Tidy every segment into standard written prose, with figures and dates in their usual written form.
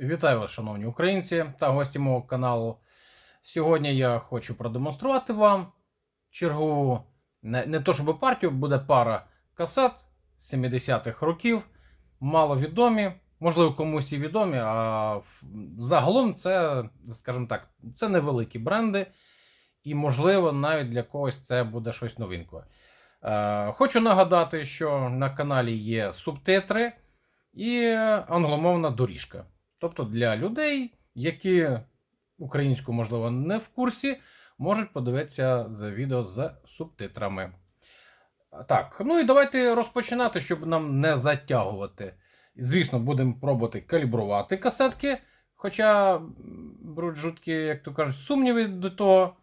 Вітаю вас, шановні українці та гості мого каналу. Сьогодні я хочу продемонструвати вам чергову, не то щоб партію, буде пара касет 70-х років, маловідомі, можливо комусь і відомі, а загалом це, скажімо так, це невеликі бренди, і можливо навіть для когось це буде щось новинкове. Хочу нагадати, що на каналі є субтитри і англомовна доріжка. Тобто для людей, які українську, можливо, не в курсі, можуть подивитися за відео з субтитрами. Так, ну і давайте розпочинати, щоб нам не затягувати. Звісно, будемо пробувати калібрувати касетки, хоча беруть жуткі, як то кажуть, сумніви до того.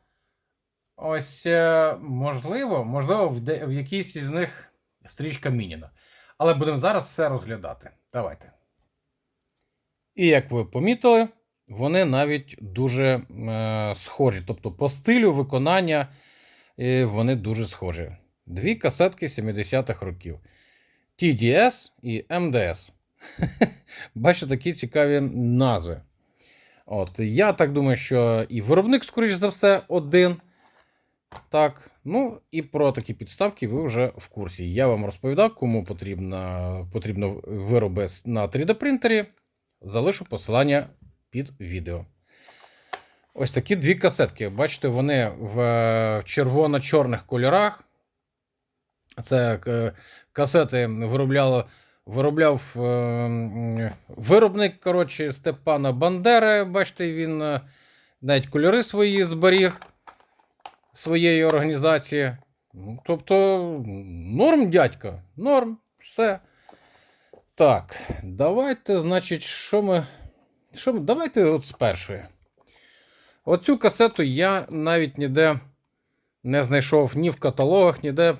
Ось, можливо, в якійсь із них стрічка мініна. Але будемо зараз все розглядати. Давайте. І як ви помітили, вони навіть дуже схожі. Тобто по стилю виконання вони дуже схожі. Дві касетки 70-х років. TDS і MDS. Бачите, такі цікаві назви. От, я так думаю, що і виробник, скоріш за все, один. Так, ну і про такі підставки ви вже в курсі. Я вам розповідав, кому потрібно вироби на 3D принтері. Залишу посилання під відео. Ось такі дві касетки. Бачите, вони в червоно-чорних кольорах. Це касети виробляв виробник, коротше, Степана Бандери. Бачите, він навіть кольори свої зберіг своєї організації. Тобто, норм, дядька, норм, все. Так, давайте, значить, давайте от з першої. Оцю касету я навіть ніде не знайшов ні в каталогах, ніде.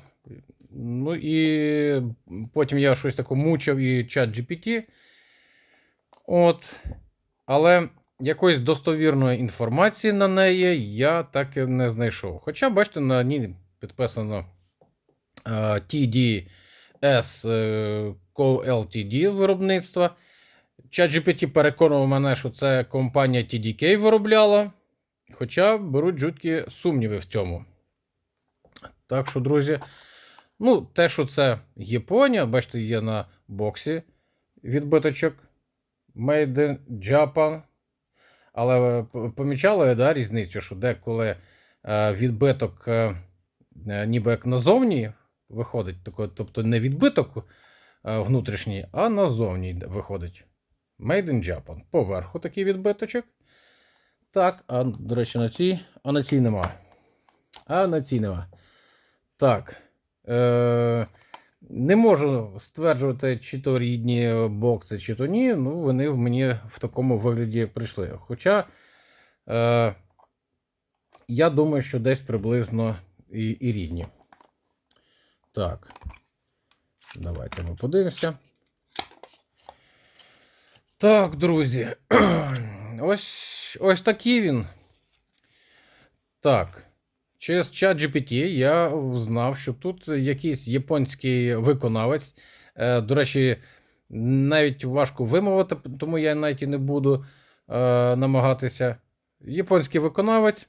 Ну і потім я щось таке мучив і чат GPT. От. Але якоїсь достовірної інформації на неї я так і не знайшов. Хоча, бачите, на ній підписано TDS Co. Ltd. Виробництва. ChatGPT переконував мене, що це компанія TDK виробляла. Хоча беруть жуткі сумніви в цьому. Так що, друзі, ну, те, що це Японія, бачите, є на боксі відбиточок Made in Japan. Але помічали, да, різницю, що деколи відбиток ніби як назовні виходить, тобто не відбиток внутрішній, а назовні виходить. Made in Japan. Поверху такий відбиточок. Так, а, до речі, на цій нема. Так. Не можу стверджувати, чи то рідні бокси, чи то ні. Ну, вони в мені в такому вигляді прийшли. Хоча я думаю, що десь приблизно і рідні. Так. Давайте ми подивимося. Так, друзі. Ось такий він. Так. Через ChatGPT я знав, що тут якийсь японський виконавець. До речі, навіть важко вимовити, тому я навіть і не буду намагатися. Японський виконавець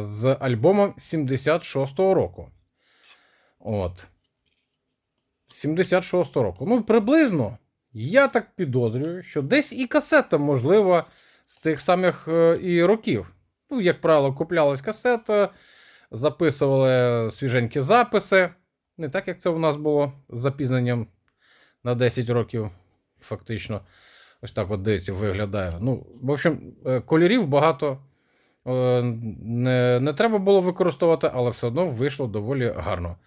з альбомом 76-го року. От. 76-го року. Ну, приблизно, я так підозрюю, що десь і касета, можливо, з тих самих і років. Ну, як правило, куплялась касета, записували свіженькі записи. Не так, як це у нас було з запізненням на 10 років, фактично. Ось так от, дивіться, виглядає. Ну, в общем, кольорів багато не треба було використовувати, але все одно вийшло доволі гарно.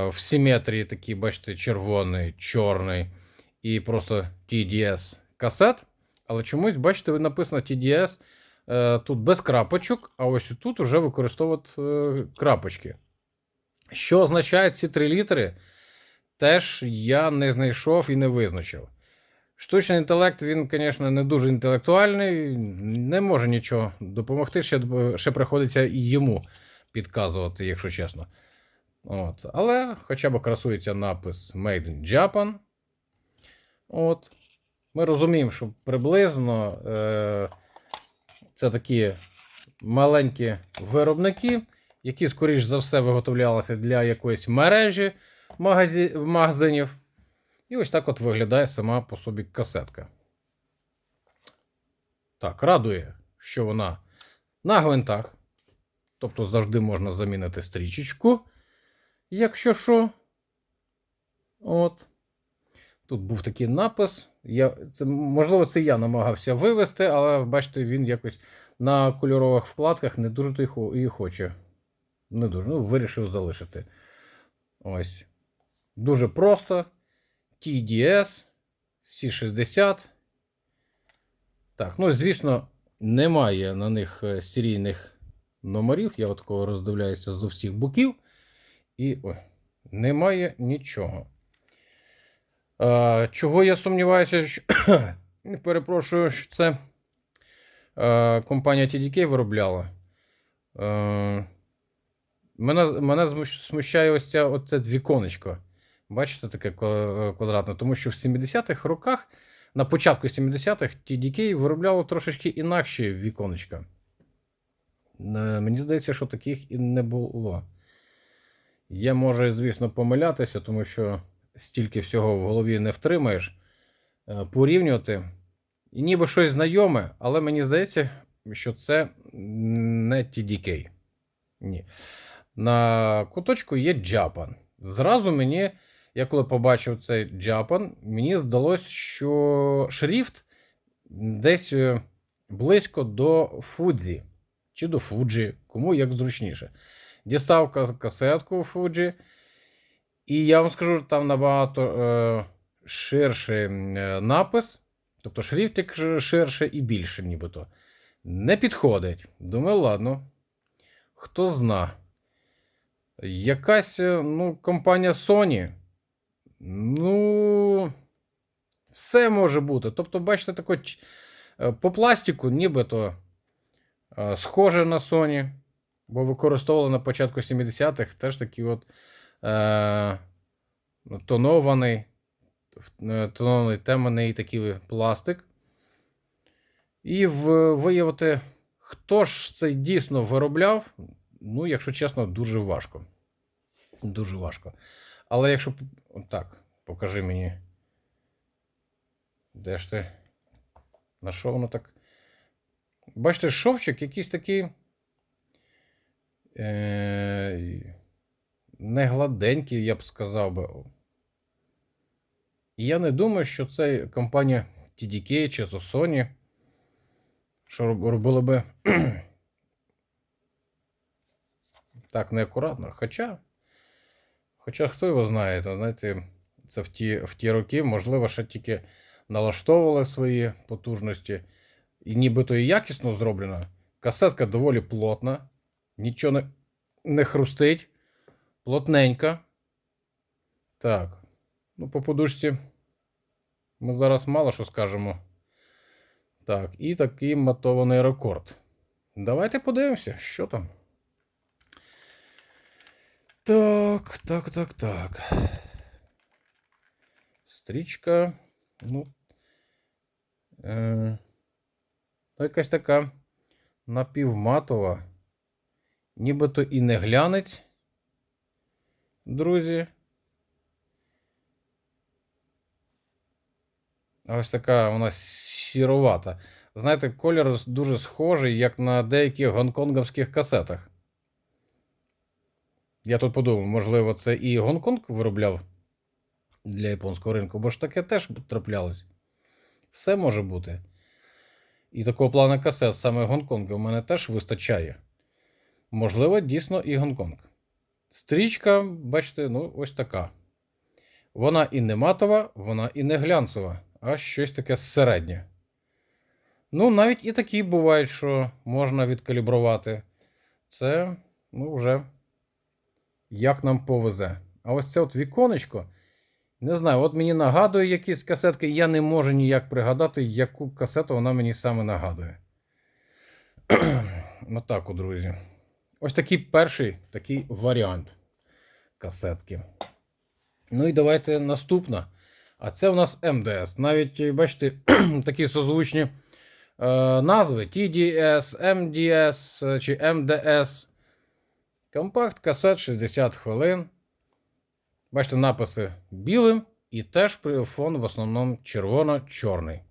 В симетрії такі, бачите, червоний, чорний і просто TDS касет. Але чомусь, бачите, написано TDS тут без крапочок, а ось тут вже використовують крапочки. Що означають ці 3 літери, теж я не знайшов і не визначив. Штучний інтелект, він, звісно, не дуже інтелектуальний, не може нічого допомогти, ще приходиться і йому підказувати, якщо чесно. От. Але хоча б красується напис Made in Japan. От. Ми розуміємо, що приблизно це такі маленькі виробники, які, скоріш за все, виготовлялися для якоїсь мережі магазинів. І ось так от виглядає сама по собі касетка. Так, радує, що вона на гвинтах. Тобто завжди можна замінити стрічечку, якщо що. От. Тут був такий напис. Можливо, це я намагався вивести, але бачите, він якось на кольорових вкладках не дуже і хоче. Не дуже. Ну, вирішив залишити. Ось. Дуже просто. TDS, C60. Так, ну, звісно, немає на них серійних номерів. Я от такого роздивляюся з усіх боків. І ой, немає нічого. Чого я сумніваюся, що перепрошую, що це компанія TDK виробляла. Мене смущає ось це віконечко. Бачите, таке квадратне. Тому що в 70-х роках, на початку 70-х, TDK виробляло трошечки інакші віконечка. Мені здається, що таких і не було. Я можу, звісно, помилятися, тому що стільки всього в голові не втримаєш, порівнювати. І ніби щось знайоме, але мені здається, що це не TDK. Ні. На куточку є Japan. Зразу мені, я коли побачив цей Japan, мені здалося, що шрифт десь близько до Fuji. Чи до Fuji, кому як зручніше. Дістав касетку Fuji. І я вам скажу, там набагато ширший напис, тобто шрифтик ширше і більше нібито. Не підходить. Думаю, ладно, хто зна. Якась, компанія Sony, все може бути. Тобто, бачите, тако, по пластику нібито схоже на Sony, бо використовували на початку 70-х теж такий от тонований темний такий пластик. І виявити, хто ж це дійсно виробляв, якщо чесно, дуже важко. Дуже важко. Але якщо... Так, покажи мені. Де ж ти? На що воно так? Бачите, шовчик якийсь такий... не гладенький, я б сказав би. І я не думаю, що це компанія TDK чи то Sony, що робила би так неакуратно. Хоча хто його знає, то, знаєте, це в ті роки, можливо, ще тільки налаштовували свої потужності. І нібито і якісно зроблено. Касетка доволі плотна, нічого не хрустить. Плотненька. Так. По подушці ми зараз мало що скажемо. Так, і такий матований рекорд. Давайте подивимося, що там. Так. Стрічка. Якась така напівматова. Нібито і не глянець. Друзі. Ось така вона сіровата. Знаєте, колір дуже схожий, як на деяких гонконгівських касетах. Я тут подумав, можливо, це і Гонконг виробляв для японського ринку, бо ж таке теж траплялось. Все може бути. І такого плану касет саме Гонконга в мене теж вистачає. Можливо, дійсно і Гонконг. Стрічка, бачите, ось така. Вона і не матова, вона і не глянцева, а щось таке середнє. Навіть і такі бувають, що можна відкалібрувати. Це, вже як нам повезе. А ось це от віконечко, не знаю, от мені нагадує якісь касетки, я не можу ніяк пригадати, яку касету вона мені саме нагадує. Отак, друзі. Ось такий перший такий варіант касетки. І давайте наступна. А це у нас МДС. Навіть, бачите, такі созвучні назви: TDS, MDS чи MDS. Компакт, касет 60 хвилин. Бачите, написи білим і теж фон в основному червоно-чорний.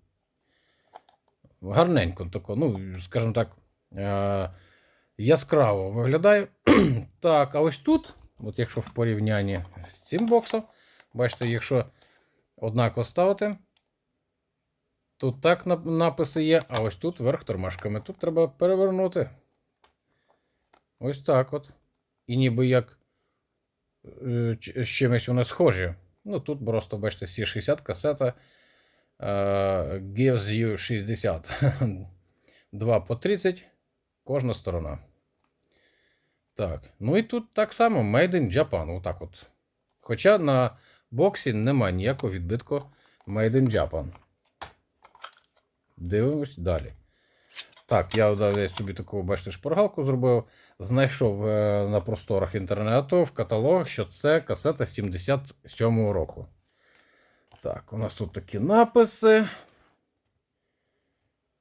Гарненько тако, ну, скажімо так, яскраво виглядає. Так, а ось тут, от якщо в порівнянні з цим боксом, бачите, якщо однаково ставити, тут так написи є, а ось тут верх тормашками. Тут треба перевернути. Ось так от. І ніби як з чимось вони схожі. Ну, тут просто, бачите, C60 касета gives you 60. 2 по 30 кожна сторона. Так, ну і тут так само Made in Japan. Отак от. Хоча на боксі немає ніякого відбитку Made in Japan. Дивимось далі. Так, я собі таку, бачите, шпаргалку зробив. Знайшов на просторах інтернету в каталогах, що це касета 77-го року. Так, у нас тут такі написи.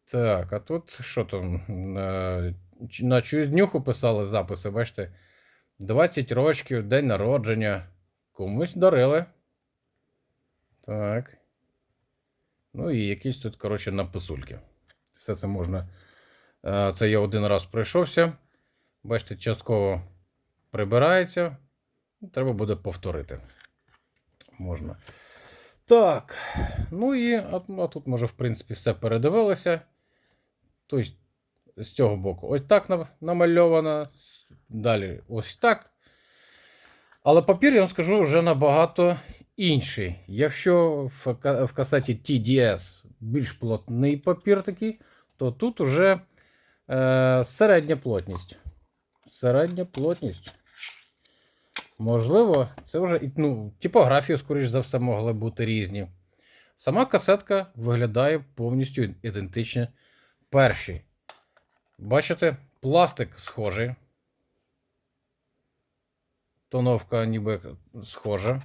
Так, а тут що там? На чиюсь днюху писали записи, бачите? 20 років, день народження. Комусь дарили. Так. Ну і якісь тут, коротше, написульки. Все це можна. Це я один раз пройшовся. Бачите, частково прибирається. Треба буде повторити. Можна. Так. Ну і а тут, може, в принципі, все передивилося. Тобто, з цього боку ось так намальовано. Далі ось так. Але папір, я вам скажу, вже набагато інший. Якщо в касеті TDS більш плотний папір такий, то тут уже середня плотність. Середня плотність. Можливо, це вже типографію, скоріш за все, могли бути різні. Сама касетка виглядає повністю ідентично першій. Бачите, пластик схожий. Тоновка ніби схожа.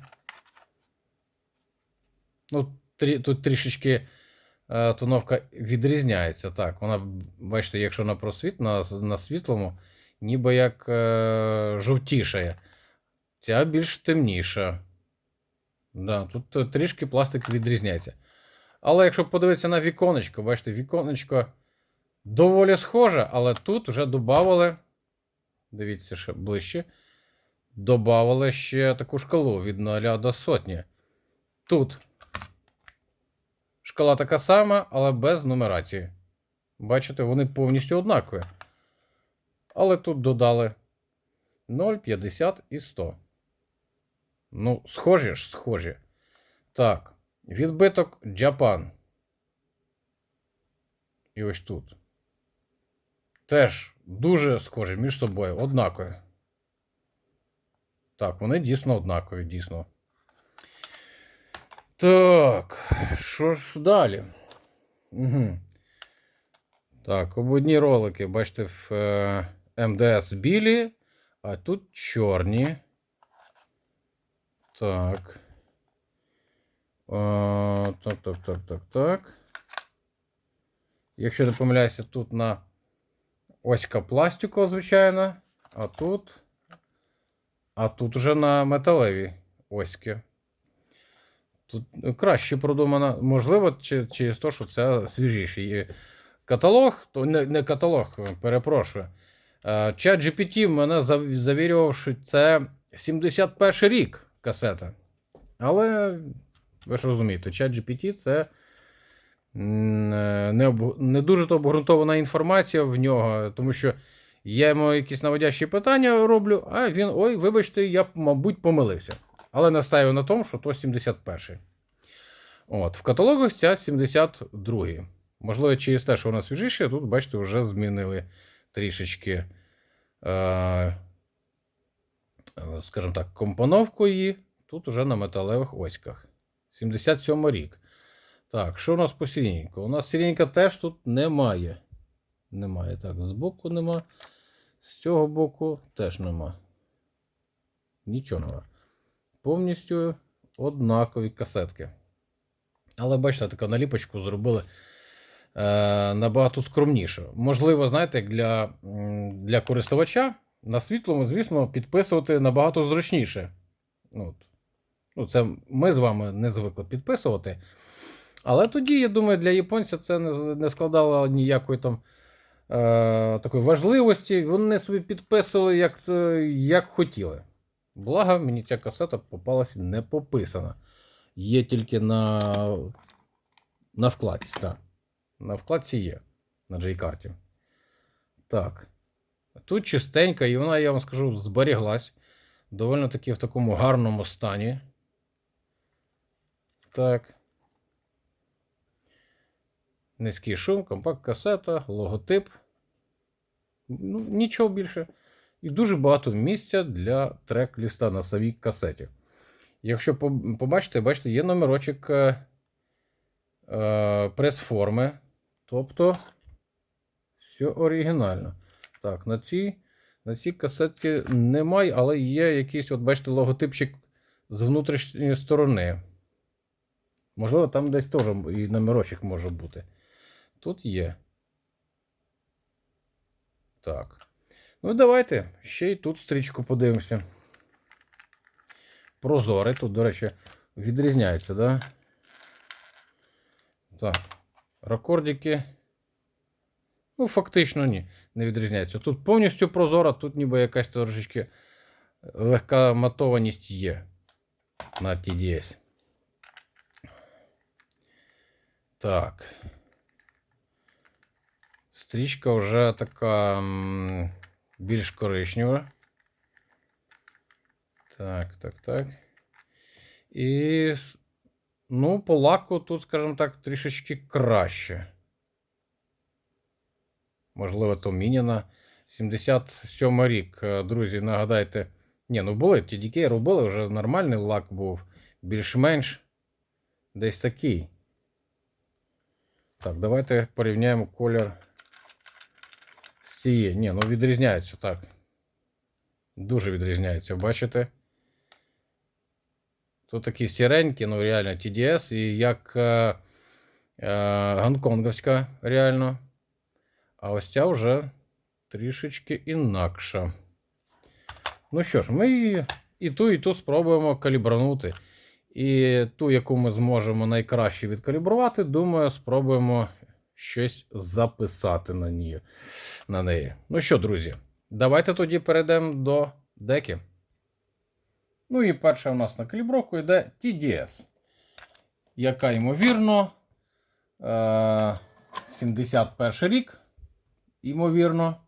Ну, тут трішечки тоновка відрізняється. Так, вона, бачите, якщо на просвіт, на світлому, ніби як жовтішає. Ця більш темніша. Да, тут трішки пластик відрізняється. Але якщо подивитися на віконечко, бачите, віконечко доволі схоже, але тут вже додавали, дивіться ще ближче, додавали ще таку шкалу від 0 до сотні. Тут шкала така сама, але без нумерації. Бачите, вони повністю однакові. Але тут додали 0, 50 і 100. Ну, схожі ж, схожі. Так, відбиток Japan. І ось тут. Теж дуже схожі між собою, однакові. Так, вони дійсно однакові, дійсно. Так, що ж далі? Угу. Так, ободні ролики, бачите, в МДС білі, а тут чорні. Так. Так. Якщо не помиляюся, тут на оська пластикова, звичайно, а тут вже на металевій оськи. Тут краще продумано, можливо, через те, що це свіжіший каталог, то не каталог, перепрошую. ChatGPT мене завірював, що це 71 рік касета. Але, ви ж розумієте, ChatGPT це не дуже то обґрунтована інформація в нього, тому що я йому якісь наводящі питання роблю, а він, ой, вибачте, я, мабуть, помилився. Але настаю на тому, що то 71-й. От, в каталогах ця 72-й. Можливо, через те, що вона свіжіша, тут, бачите, вже змінили трішечки, скажімо так, компоновку її. Тут уже на металевих оськах. 77 рік. Так, що у нас по серійнику? У нас серійника теж тут немає. Немає. Так, збоку нема. З цього боку теж нема. Нічого нема. Повністю однакові касетки. Але бачите, таку наліпочку зробили набагато скромніше. Можливо, знаєте, як для користувача на світлому, звісно, підписувати набагато зручніше. Ну, це ми з вами не звикли підписувати. Але тоді, я думаю, для японця це не складало ніякої там такої важливості. Вони собі підписували, як хотіли. Благо, мені ця касета попалася не пописана. Є тільки на вкладці, так. На вкладці є, на J-карті. Так. Тут чистенька, і вона, я вам скажу, зберіглась. Довольно таки в такому гарному стані. Так. Низький шум, компакт-касета, логотип. Ну, нічого більше. І дуже багато місця для трек-ліста на самій касеті. Якщо побачите, бачите, є номерочок прес-форми. Тобто, все оригінально. Так, на цій касеті немає, але є якийсь, от бачите, логотипчик з внутрішньої сторони. Можливо, там десь теж і номерочок може бути. Тут є. Так. Ну, давайте ще й тут стрічку подивимося. Прозорий. Тут, до речі, відрізняється, да? Так. Рекордики. Ну, фактично ні, не відрізняється. Тут повністю прозора, тут ніби якась трошечки легка матованість є на TDS. Так. Стрічка вже така більш коричнева. Так. І, ну, по лаку тут, скажімо так, трішечки краще. Можливо, то Мініна. 77 рік, друзі, нагадайте. Ні, ну були, TDK робили, вже нормальний лак був. Більш-менш десь такий. Так, давайте порівняємо колір з цієї. Ні, ну відрізняється, так. Дуже відрізняється, бачите? Тут такі сіренькі, ну реально TDS, і як гонконговська, реально. А ось ця вже трішечки інакша. Ну що ж, ми і ту спробуємо калібранути. І ту, яку ми зможемо найкраще відкалібрувати, думаю, спробуємо щось записати на неї. Ну що, друзі, давайте тоді перейдемо до деки. Ну і перша у нас на калібровку йде TDS, яка, ймовірно, 71 рік, ймовірно,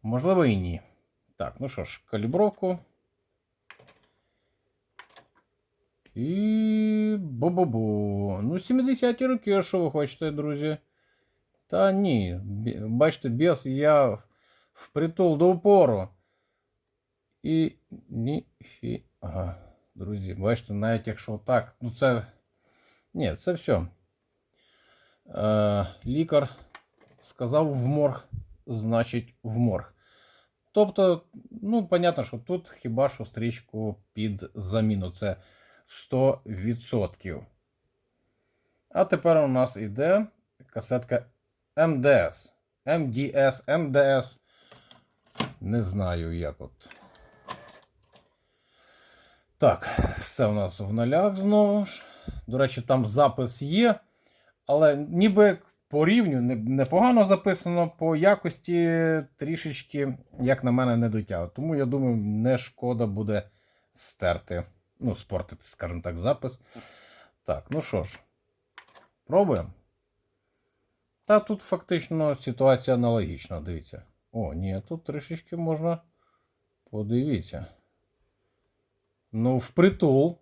можливо і ні. Так, ну що ж, калібровку. І бу-бу-бу. Ну, 70-ті роки, а що ви хочете, друзі? Та ні. Бачите, без я впритул до упору. І ага, друзі, бачите, навіть якщо так, ну це... Ні, це все. Лікар сказав в морг, значить в морг. Тобто, ну, понятно, що тут хіба що стрічку під заміну. Це 100%. А тепер у нас йде касетка МДС. МДС. Не знаю, як от. Так, все у нас в нулях знову ж. До речі, там запис є, але ніби по рівню непогано записано, по якості трішечки, як на мене, не дотягує. Тому, я думаю, не шкода буде стерти. Ну, спортити, скажімо так, запис. Так, ну що ж, пробуємо. Та тут фактично ситуація аналогічна, дивіться. О, ні, тут трішечки можна, подивіться. Ну, впритул.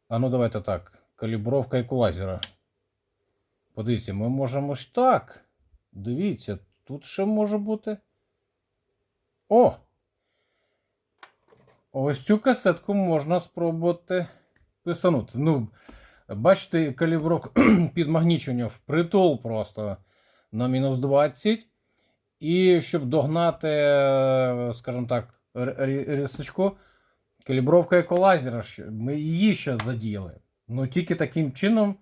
А ну, давайте так, калібровка еквалайзера. Подивіться, ми можемо ось так. Дивіться, тут ще може бути. О! Ось цю касетку можна спробувати писанути. Ну, бачите, калібровка підмагнічення впритул просто на мінус 20. І щоб догнати, скажімо так, рисочку, калібровка еквалайзера, ми її ще задіяли. Ну, тільки таким чином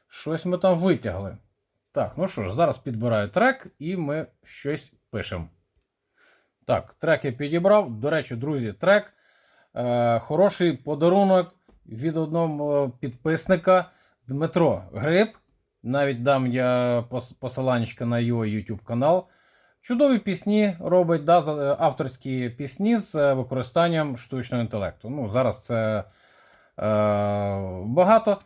щось ми там витягли. Так, ну що ж, зараз підбираю трек і ми щось пишемо. Так, трек я підібрав. До речі, друзі, трек. Хороший подарунок від одного підписника Дмитро Гриб. Навіть дам я посиланнячка на його YouTube канал. Чудові пісні робить, да, авторські пісні з використанням штучного інтелекту. Ну, зараз це багато.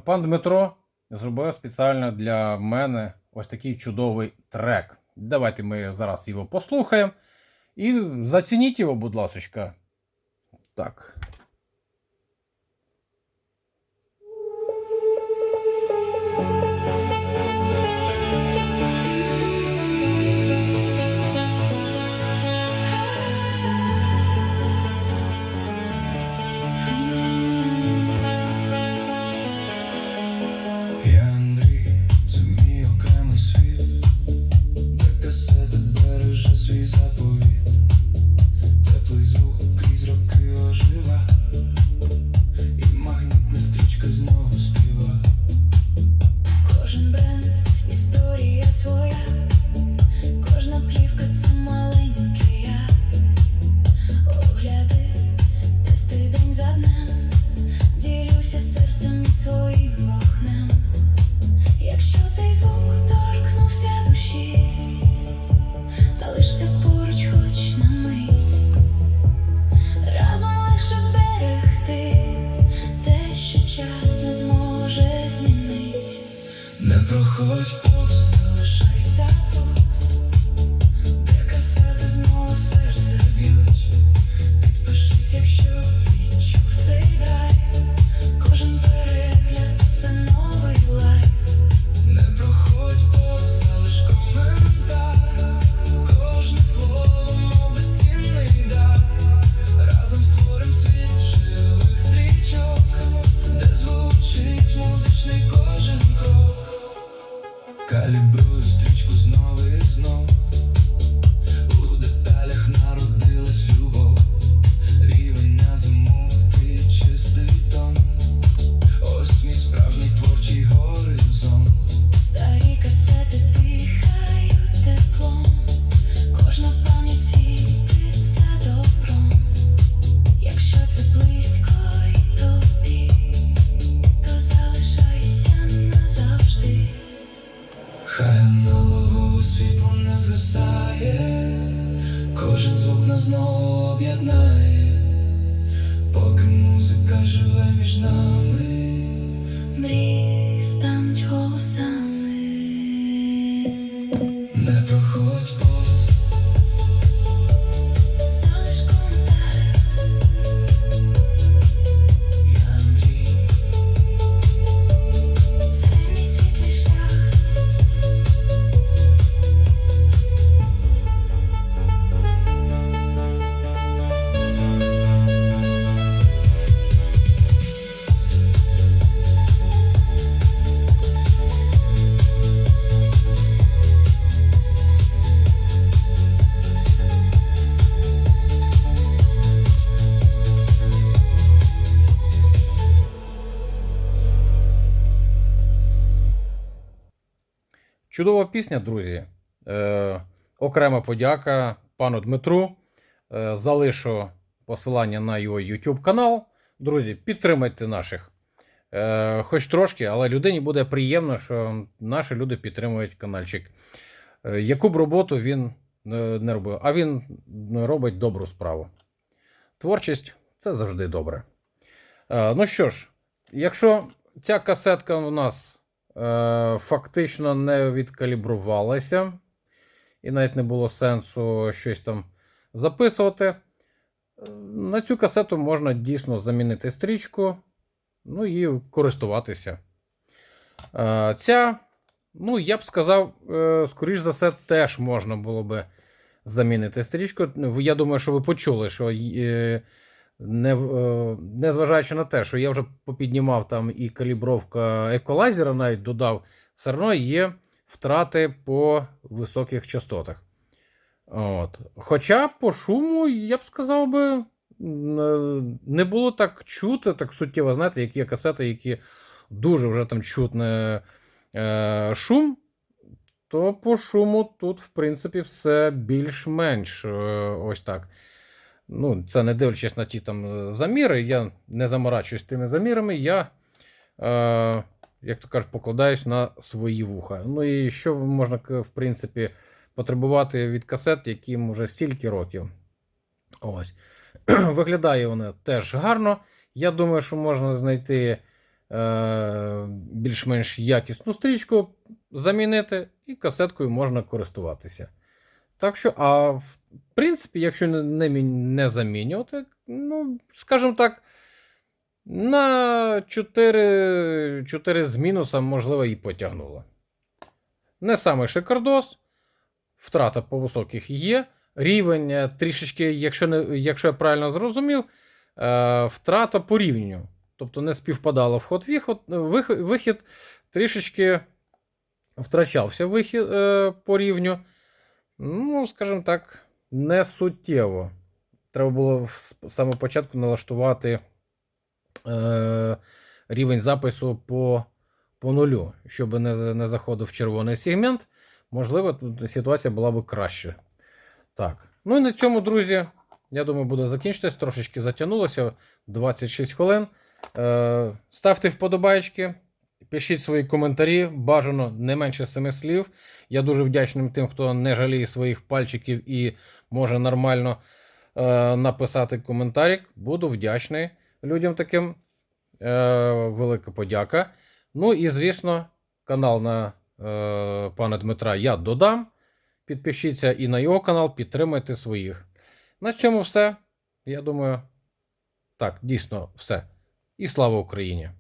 Пан Дмитро зробив спеціально для мене ось такий чудовий трек. Давайте ми зараз його послухаємо. І зацініть його, будь ласка. Так. Проходь повз, залишайся тут, де касети знову серце б'ють. Підпишись, якщо відчув цей драйв. Кожен перегляд – це новий лайф. Не проходь повз, залиш коментар. Кожне слово, мов безцінний дар. Разом створим світ живих стрічок, де звучить музичний кожен крок. Калібрую стрічку знов і знов. У деталях народилась любов. Рівень на замутий чистий тон. Ось мій справжній творчий горизонт. Старі касети дихають теплом. Кожна пам'ять світиться добром. Якщо це близько і тобі, то залишайся назавжди. Хай аналогове світло не згасає, кожен звук нас знову об'єднає, поки музика живе між нами, мрії стануть голосами. Не проходь повз, залиш коментар. Я Андрій, це мій світлий шлях. Чудова пісня, друзі. Окрема подяка пану Дмитру. Залишу посилання на його YouTube канал. Друзі, підтримайте наших. Хоч трошки, але людині буде приємно, що наші люди підтримують каналчик. Яку б роботу він не робив, а він робить добру справу. Творчість – це завжди добре. Ну що ж, якщо ця касетка у нас фактично не відкалібрувалася, і навіть не було сенсу щось там записувати, на цю касету можна дійсно замінити стрічку, ну і користуватися. Ця, ну я б сказав, скоріш за все, теж можна було би замінити стрічку. Я думаю, що ви почули, що незважаючи на те, що я вже попіднімав там і калібровка еквалайзера, навіть додав, все одно є втрати по високих частотах. От. Хоча по шуму, я б сказав би, не було так чути, так суттєво, знаєте, які є касети, які дуже вже там чутне шум, то по шуму тут, в принципі, все більш-менш ось так. Ну, це не дивлячись на ті там заміри, я не заморачуюсь тими замірами, я, як то кажуть, покладаюсь на свої вуха. Ну і що можна, в принципі, потребувати від касет, яким вже стільки років. Ось. Виглядає вона теж гарно. Я думаю, що можна знайти більш-менш якісну стрічку, замінити, і касеткою можна користуватися. Так що, а в принципі, якщо не замінювати, ну, скажімо так, на 4 з мінусом, можливо, і потягнуло. Не самий шикардос, втрата по високих є. Рівень трішечки, якщо я правильно зрозумів, втрата по рівню. Тобто не співпадало вихід, трішечки втрачався вихід по рівню. Ну, скажімо так, не суттєво. Треба було з самого початку налаштувати рівень запису по нулю, щоб не заходив в червоний сегмент. Можливо, тут ситуація була б краще. Так. Ну і на цьому, друзі, я думаю, буду закінчитись. Трошечки затягнулося. 26 хвилин. Ставте вподобайки. Пишіть свої коментарі, бажано не менше 7 слів. Я дуже вдячний тим, хто не жаліє своїх пальчиків і може нормально написати коментарик. Буду вдячний людям таким. Велика подяка. Ну і, звісно, канал на пана Дмитра я додам. Підпишіться і на його канал, підтримайте своїх. На цьому все. Я думаю, так, дійсно все. І слава Україні!